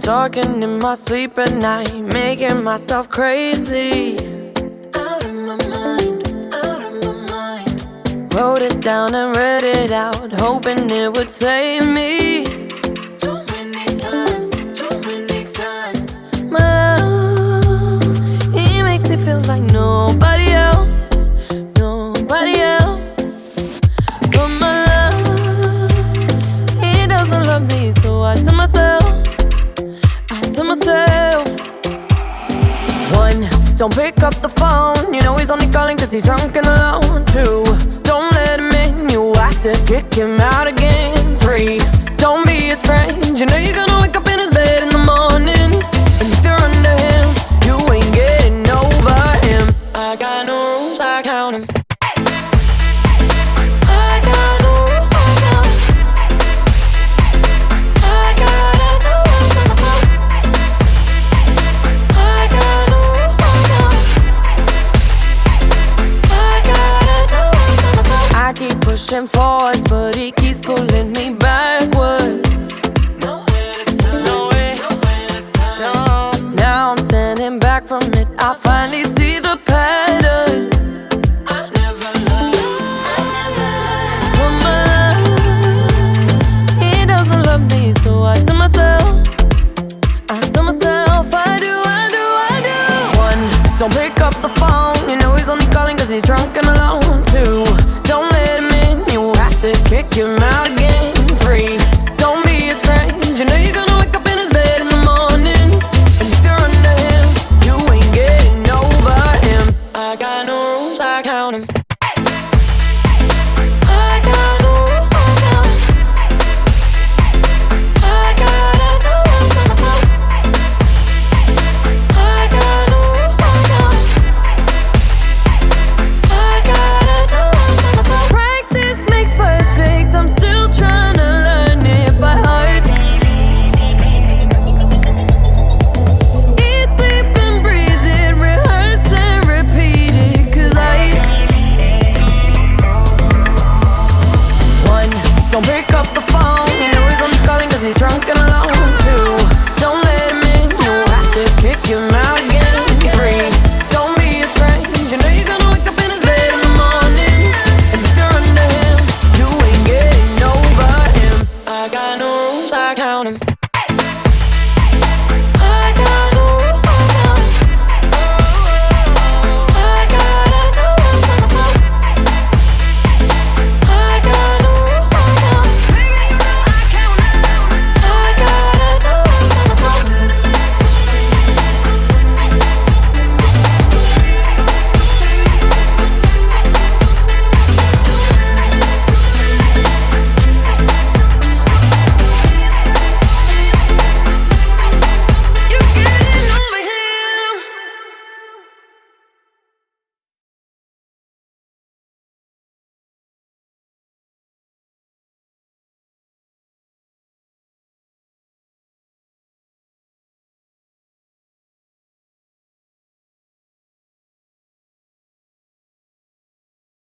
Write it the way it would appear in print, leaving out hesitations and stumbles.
Talking in my sleep at night, making myself crazy. Out of my mind, out of my mind. Wrote it down and read it out, hoping it would save me. Too many times, too many times. My love, he makes it feel like nobody else, nobody else. But my love, he doesn't love me, so I tell myself, one, don't pick up the phone, you know he's only calling cause he's drunk and alone. Two, don't let him in, you have to kick him out again. Three, don't be his friend, you know you're gonna wake up in his bed in the morning. And if you're under him, you ain't getting over him. I got no rules, I count him. Pushing forwards, but he keeps pulling me backwards. Nowhere to turn, nowhere to turn. No. Now I'm standing back from it, I finally see the pattern. I never loved, but my love, he doesn't love me, so I tell myself, I do. One, don't pick up the phone, you know he's only calling cause he's drunk and alone. Two, don't let him in, you have to kick him out.